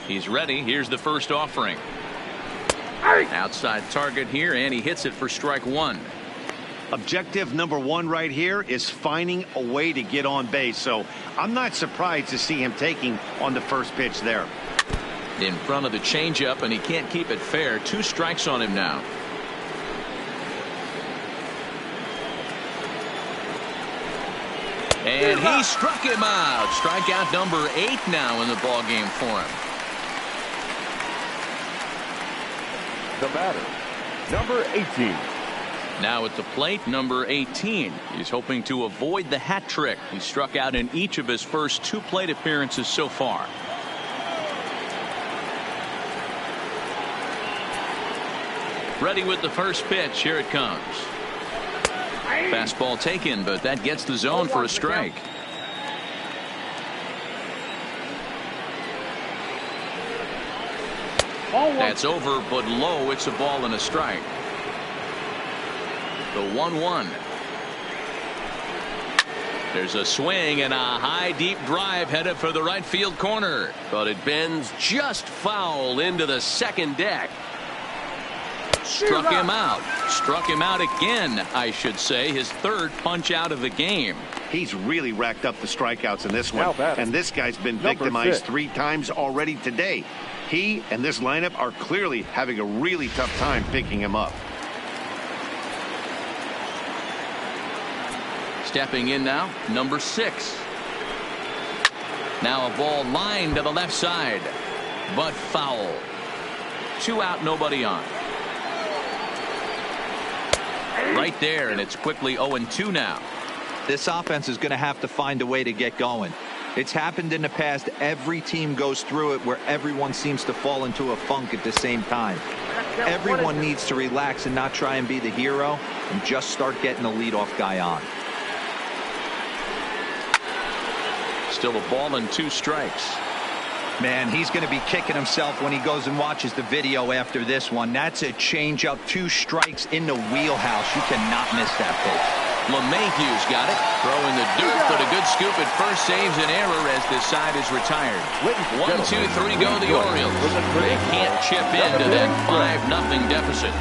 Speaker 1: He's ready. Here's the first offering. Outside target here, and he hits it for strike one.
Speaker 4: Objective number one right here is finding a way to get on base. So I'm not surprised to see him taking on the first pitch there.
Speaker 1: In front of the changeup, and he can't keep it fair. 2 strikes on him now. And he struck him out. Strikeout number 8 now in the ball game for him.
Speaker 2: The batter, number 18.
Speaker 1: Now at the plate, number 18. He's hoping to avoid the hat trick. He struck out in each of his first 2 plate appearances so far. Ready with the first pitch. Here it comes. Fastball taken, but that gets the zone for a strike. That's over, but low. It's a ball and a strike. The 1-1. There's a swing and a high deep drive headed for the right field corner, but it bends just foul into the second deck. Struck him out. Struck him out again, I should say. His 3rd punch out of the game.
Speaker 4: He's really racked up the strikeouts in this one, and this guy's been victimized 3 times already today. He and this lineup are clearly having a really tough time picking him up.
Speaker 1: Stepping in now, number 6. Now a ball lined to the left side, but foul. 2 out, nobody on. Right there, and it's quickly 0-2 now.
Speaker 3: This offense is going to have to find a way to get going. It's happened in the past. Every team goes through it where everyone seems to fall into a funk at the same time. Everyone needs to relax and not try and be the hero and just start getting the leadoff guy on.
Speaker 1: Still a ball and 2 strikes.
Speaker 3: Man, he's going to be kicking himself when he goes and watches the video after this one. That's a changeup, 2 strikes in the wheelhouse. You cannot miss that pitch.
Speaker 1: LeMahieu's got it. Throwing the dirt, but a good scoop at first saves an error as this side is retired. 1, 2, 3 go the Orioles. They can't chip into that 5-0 deficit.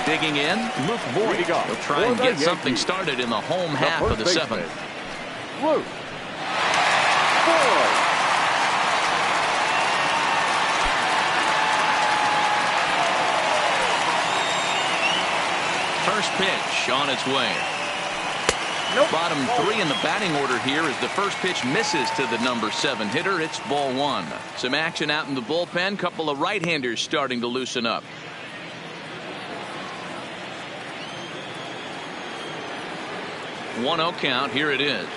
Speaker 1: Digging in, Luke Voigt. He'll try and get something started in the home half of the 7th.
Speaker 2: Luke Voigt.
Speaker 1: First pitch on its way. Bottom 3 in the batting order here as the first pitch misses to the number 7 hitter. It's ball 1. Some action out in the bullpen. Couple of right-handers starting to loosen up. One 0 count. Here it is.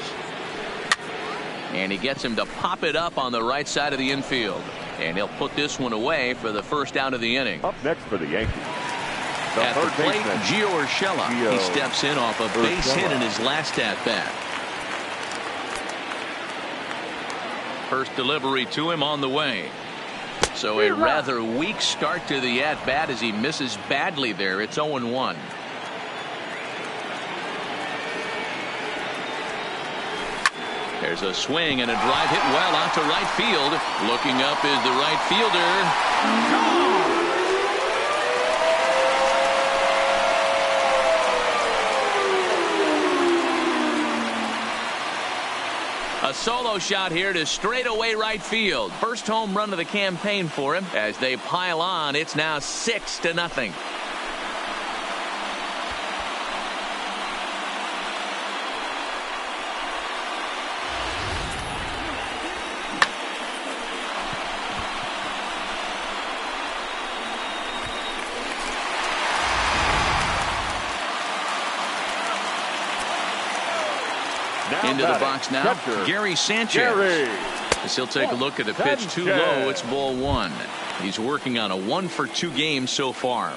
Speaker 1: And he gets him to pop it up on the right side of the infield. And he'll put this one away for the first out of the inning.
Speaker 2: Up next for the Yankees.
Speaker 1: At the plate, Gio Urshela. He steps in off a base hit in his last at-bat. First delivery to him on the way. So a rather weak start to the at-bat as he misses badly there. It's 0-1. There's a swing and a drive hit well out to right field. Looking up is the right fielder. A solo shot here to straightaway right field. First home run of the campaign for him. As they pile on, it's now 6-0. Into the box now, Gary Sanchez. As he'll take a look at the pitch too low, it's ball one. He's working on a 1-for-2 game so far.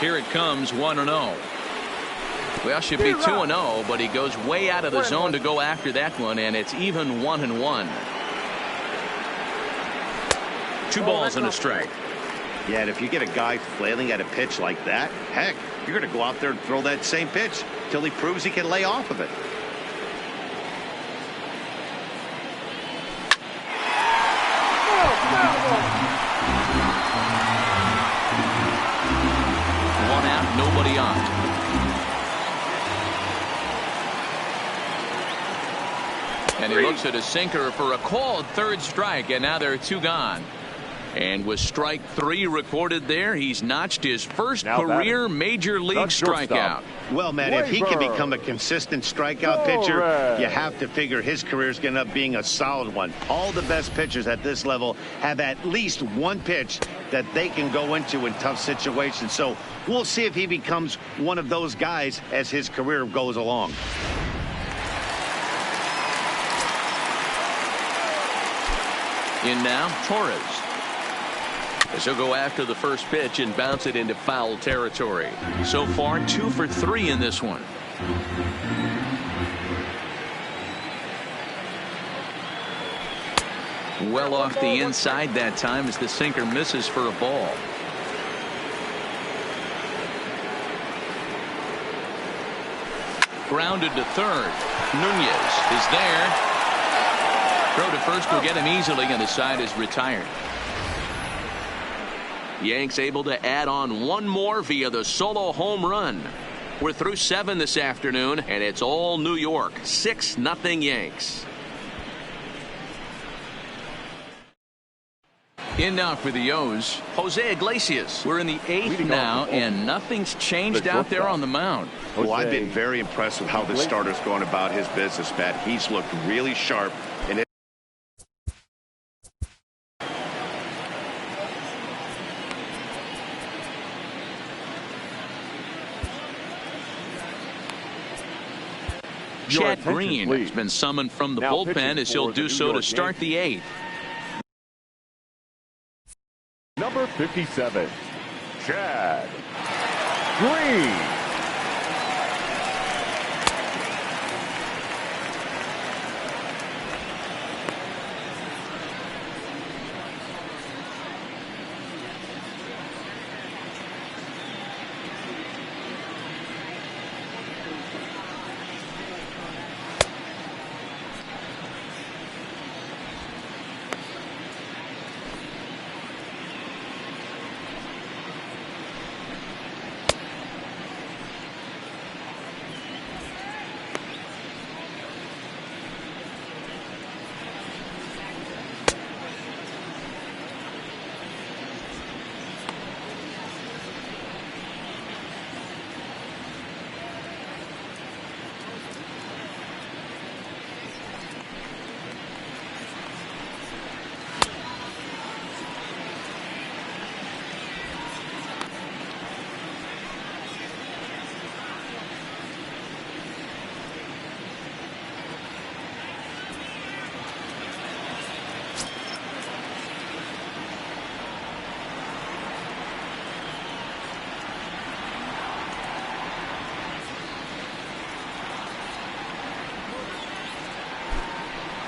Speaker 1: Here it comes, 1-0. Well, should be 2-0, but he goes way out of the zone to go after that one, and it's even 1-1. 2 balls and a strike.
Speaker 4: Yeah, and if you get a guy flailing at a pitch like that, heck, you're going to go out there and throw that same pitch till he proves he can lay off of it.
Speaker 1: One out, nobody on. And he looks at a sinker for a called third strike, and now there are 2 gone. And with strike 3 recorded there, he's notched his first career major league strikeout.
Speaker 4: Well, man, if he can become a consistent strikeout pitcher, you have to figure his career is going to end up being a solid one. All the best pitchers at this level have at least one pitch that they can go into in tough situations. So we'll see if he becomes one of those guys as his career goes along.
Speaker 1: In now, Torres. As he'll go after the first pitch and bounce it into foul territory. So far, 2 for 3 in this one. Well off the inside that time as the sinker misses for a ball. Grounded to third. Nunez is there. Throw to first will get him easily, and the side is retired. Yanks able to add on 1 more via the solo home run. We're through 7 this afternoon, and it's all New York. 6-0 Yanks. In now for the O's, Jose Iglesias. We're in the 8th now, and nothing's changed out there on the mound.
Speaker 4: Well, I've been very impressed with how this starter's going about his business, Matt. He's looked really sharp. And
Speaker 1: Chad Green has been summoned from the bullpen as he'll do so to start the 8th.
Speaker 2: Number 57, Chad Green.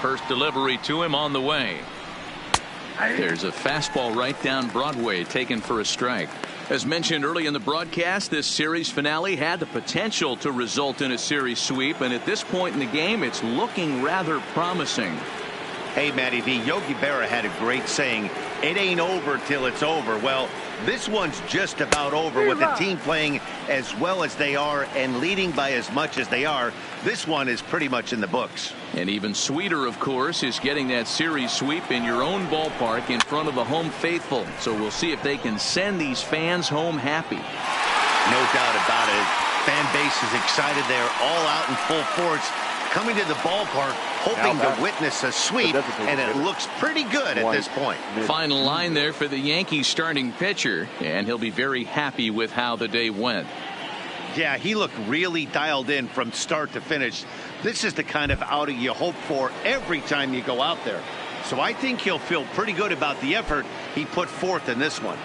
Speaker 1: First delivery to him on the way. There's a fastball right down Broadway taken for a strike. As mentioned early in the broadcast, this series finale had the potential to result in a series sweep, and at this point in the game, it's looking rather promising.
Speaker 4: Hey, Matty V, Yogi Berra had a great saying, it ain't over till it's over. Well, this one's just about over with the team playing as well as they are and leading by as much as they are. This one is pretty much in the books.
Speaker 1: And even sweeter, of course, is getting that series sweep in your own ballpark in front of the home faithful. So we'll see if they can send these fans home happy.
Speaker 4: No doubt about it. Fan base is excited. They're all out in full force, coming to the ballpark, hoping to witness a sweep, and it looks pretty good at this point.
Speaker 1: Final line there for the Yankees starting pitcher, and he'll be very happy with how the day went.
Speaker 4: Yeah, he looked really dialed in from start to finish. This is the kind of outing you hope for every time you go out there. So I think he'll feel pretty good about the effort he put forth in this one.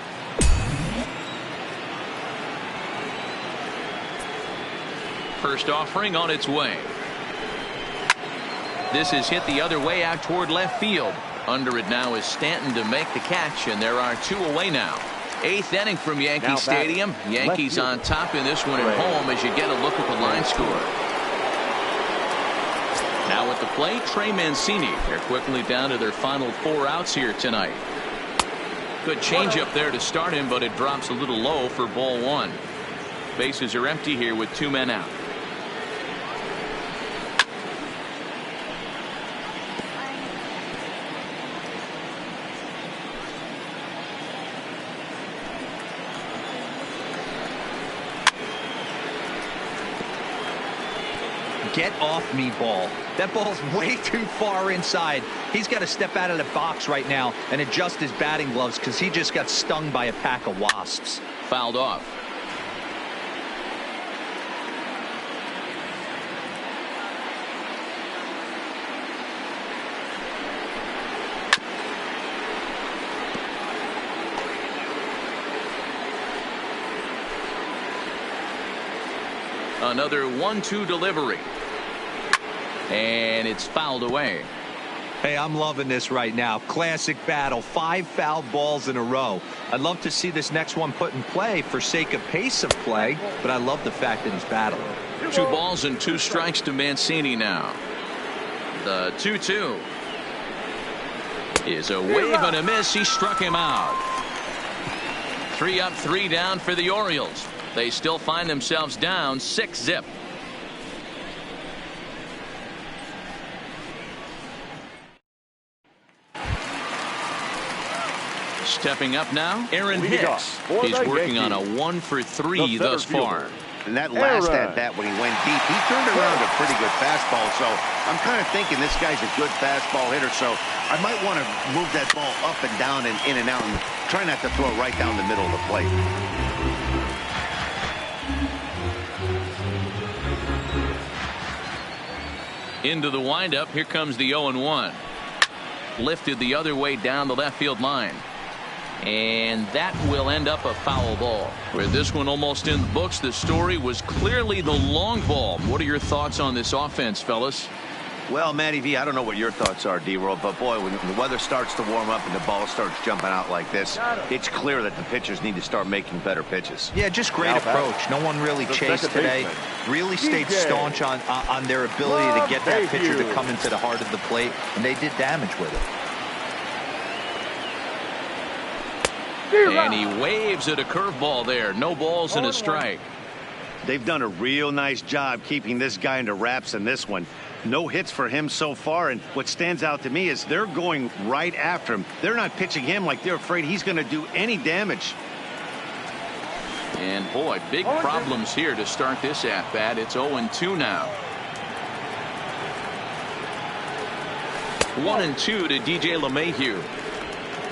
Speaker 1: First offering on its way. This is hit the other way out toward left field. Under it now is Stanton to make the catch, and there are 2 away now. 8th inning from Yankee Stadium. Yankees on top in this one at home as you get a look at the line score. Now at the plate, Trey Mancini. They're quickly down to their final 4 outs here tonight. Good changeup there to start him, but it drops a little low for ball 1. Bases are empty here with 2 men out.
Speaker 3: Get off me, ball. That ball's way too far inside. He's got to step out of the box right now and adjust his batting gloves because he just got stung by a pack of wasps.
Speaker 1: Fouled off. Another 1-2 delivery. And it's fouled away.
Speaker 3: Hey, I'm loving this right now. Classic battle. 5 foul balls in a row. I'd love to see this next one put in play for sake of pace of play, but I love the fact that he's battling.
Speaker 1: 2 balls and 2 strikes to Mancini now. The 2-2 is a wave and a miss. He struck him out. 3 up, 3 down for the Orioles. They still find themselves down 6-0. Stepping up now, Aaron Hicks. He's working on a 1-for-3 thus far.
Speaker 4: And that last at-bat when he went deep, he turned around a pretty good fastball. So I'm kind of thinking this guy's a good fastball hitter. So I might want to move that ball up and down and in and out and try not to throw it right down the middle of the plate.
Speaker 1: Into the windup. Here comes the 0-1. Lifted the other way down the left field line. And that will end up a foul ball. With this one almost in the books, the story was clearly the long ball. What are your thoughts on this offense, fellas?
Speaker 4: Well, Matty V, I don't know what your thoughts are, D-Roll, but boy, when the weather starts to warm up and the ball starts jumping out like this, it's clear that the pitchers need to start making better pitches.
Speaker 3: Yeah, just great approach. No one really chased today. Really stayed staunch on their ability to get that pitcher to come into the heart of the plate, and they did damage with it.
Speaker 1: And he waves at a curveball there. No balls and a strike.
Speaker 4: They've done a real nice job keeping this guy into wraps in this one. No hits for him so far, and what stands out to me is they're going right after him. They're not pitching him like they're afraid he's going to do any damage.
Speaker 1: And boy, big problems here to start this at-bat. It's 0-2 now. 1-2 to DJ LeMahieu.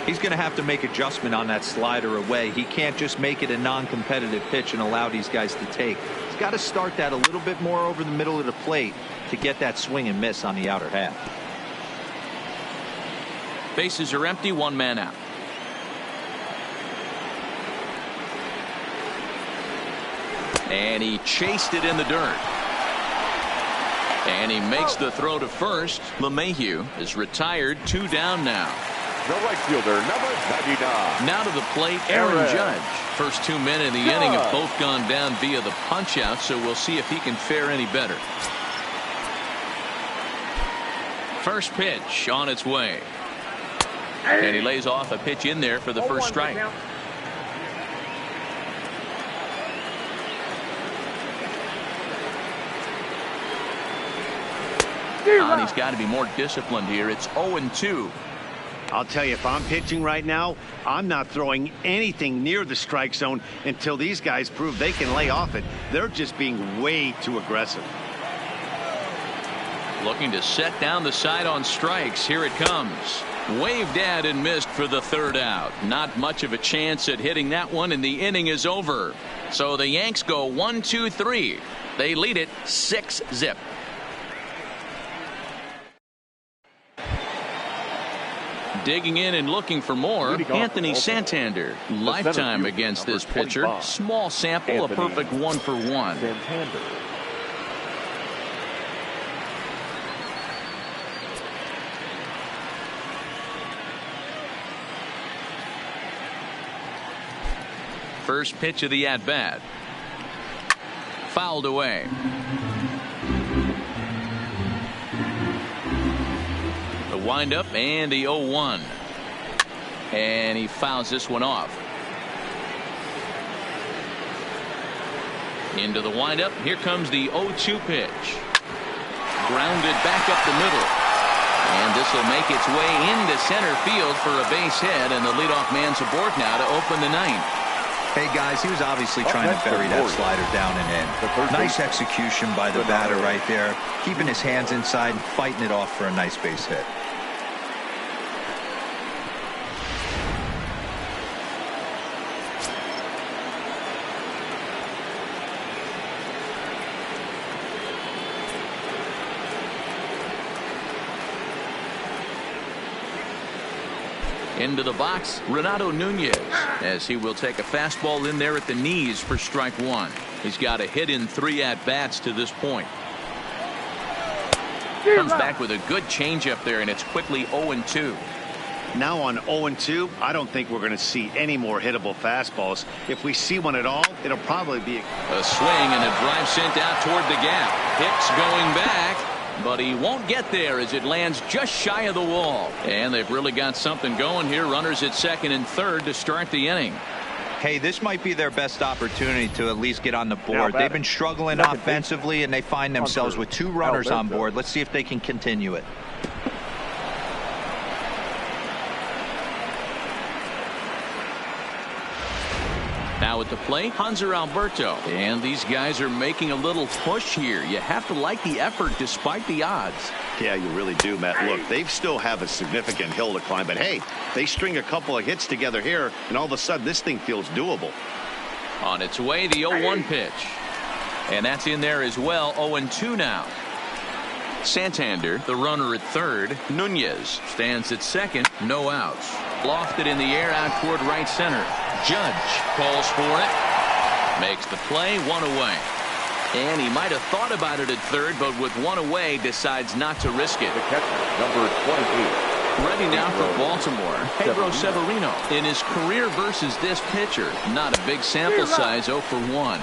Speaker 3: He's going to have to make adjustment on that slider away. He can't just make it a non-competitive pitch and allow these guys to take. He's got to start that a little bit more over the middle of the plate to get that swing and miss on the outer half.
Speaker 1: Bases are empty, 1 man out. And he chased it in the dirt. And he makes the throw to first. LeMahieu is retired, 2 down now.
Speaker 2: the right fielder, number 99.
Speaker 1: Now to the plate, Aaron Judge. First 2 men in the inning have both gone down via the punch-out, so we'll see if he can fare any better. First pitch on its way. And he lays off a pitch in there for the first strike. And he's got to be more disciplined here. It's 0-2.
Speaker 4: I'll tell you, if I'm pitching right now, I'm not throwing anything near the strike zone until these guys prove they can lay off it. They're just being way too aggressive.
Speaker 1: Looking to set down the side on strikes. Here it comes. Waved at and missed for the third out. Not much of a chance at hitting that one, and the inning is over. So the Yanks go 1-2-3. They lead it 6-0. Digging in and looking for more, Anthony Santander. Lifetime against this pitcher. Small sample, a perfect 1-for-1.
Speaker 2: Santander.
Speaker 1: First pitch of the at-bat. Fouled away. The windup and the 0-1. And he fouls this one off. Into the windup. Here comes the 0-2 pitch. Grounded back up the middle. And this will make its way into center field for a base hit, and the leadoff man's aboard now to open the ninth.
Speaker 3: Hey, guys, he was obviously trying to bury that slider down and in. Nice execution by the batter right there, keeping his hands inside and fighting it off for a nice base hit.
Speaker 1: Into the box, Renato Nunez, as he will take a fastball in there at the knees for strike one. He's got a hit in 3 at-bats to this point. Comes back with a good changeup there, and it's quickly 0-2.
Speaker 4: Now on 0-2, I don't think we're going to see any more hittable fastballs. If we see one at all, it'll probably be
Speaker 1: a swing and a drive sent out toward the gap. Hicks going back. But he won't get there as it lands just shy of the wall. And they've really got something going here. Runners at second and third to start the inning.
Speaker 3: Hey, this might be their best opportunity to at least get on the board. They've been struggling offensively, and they find themselves with 2 runners on board. Let's see if they can continue it.
Speaker 1: Now at the plate, Hanser Alberto. And these guys are making a little push here. You have to like the effort despite the odds.
Speaker 4: Yeah, you really do, Matt. Look, they still have a significant hill to climb. But, hey, they string a couple of hits together here, and all of a sudden this thing feels doable.
Speaker 1: On its way, the 0-1 pitch. And that's in there as well. 0-2 now. Santander, the runner at third. Nunez stands at second. No outs. Lofted in the air out toward right center. Judge calls for it. Makes the play, 1 away. And he might have thought about it at third, but with 1 away, decides not to risk it.
Speaker 2: The catcher, number 28.
Speaker 1: Ready now for Baltimore, Pedro Severino. In his career versus this pitcher, not a big sample size, 0 for 1.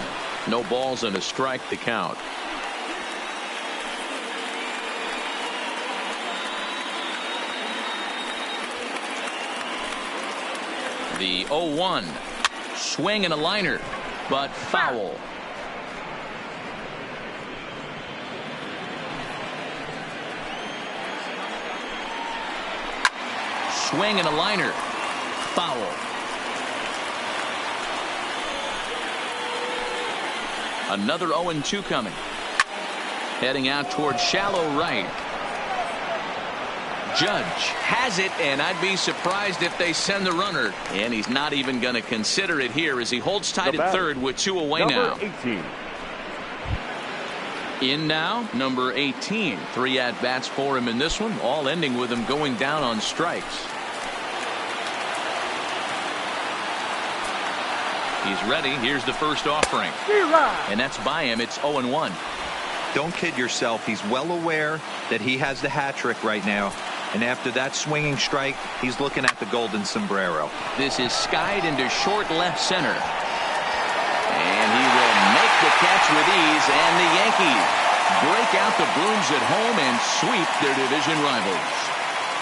Speaker 1: No balls and a strike to count. The 0-1. Swing and a liner, but foul. Swing and a liner, foul. Another 0-2 coming. Heading out toward shallow right. Judge has it, and I'd be surprised if they send the runner. And he's not even going to consider it here as he holds tight at third with 2 away now.
Speaker 2: 18.
Speaker 1: In now, number 18. 3 at-bats for him in this one, all ending with him going down on strikes. He's ready. Here's the first offering. And that's by him. It's 0-1.
Speaker 3: Don't kid yourself. He's well aware that he has the hat trick right now. And after that swinging strike, he's looking at the golden sombrero.
Speaker 1: This is skied into short left center. And he will make the catch with ease, and the Yankees break out the brooms at home and sweep their division rivals.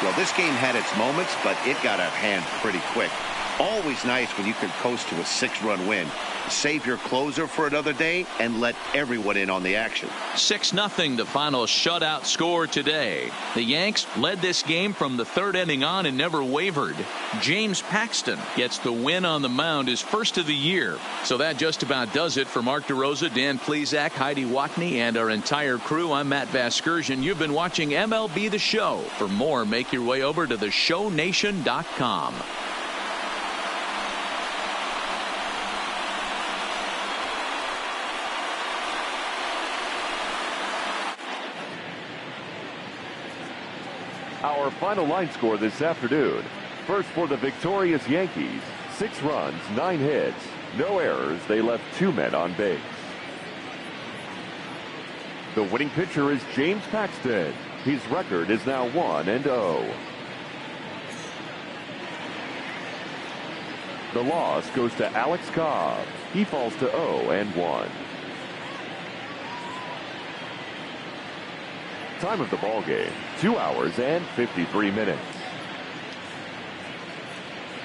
Speaker 4: Well, this game had its moments, but it got out of hand pretty quick. Always nice when you can coast to a 6-run win. Save your closer for another day and let everyone in on the action.
Speaker 1: 6-0 the final shutout score today. The Yanks led this game from the third inning on and never wavered. James Paxton gets the win on the mound, his first of the year. So that just about does it for Mark DeRosa, Dan Plesac, Heidi Watney, and our entire crew. I'm Matt Vasgersian. You've been watching MLB The Show. For more, make your way over to theshownation.com.
Speaker 2: Our final line score this afternoon. First for the victorious Yankees. 6 runs, 9 hits, no errors. They left 2 men on base. The winning pitcher is James Paxton. His record is now 1-0. The loss goes to Alex Cobb. He falls to 0-1. Time of the ball game, 2 hours and 53 minutes.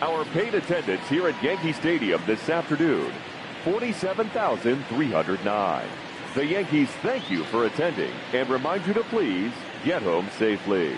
Speaker 2: Our paid attendance here at Yankee Stadium this afternoon, 47,309. The Yankees thank you for attending and remind you to please get home safely.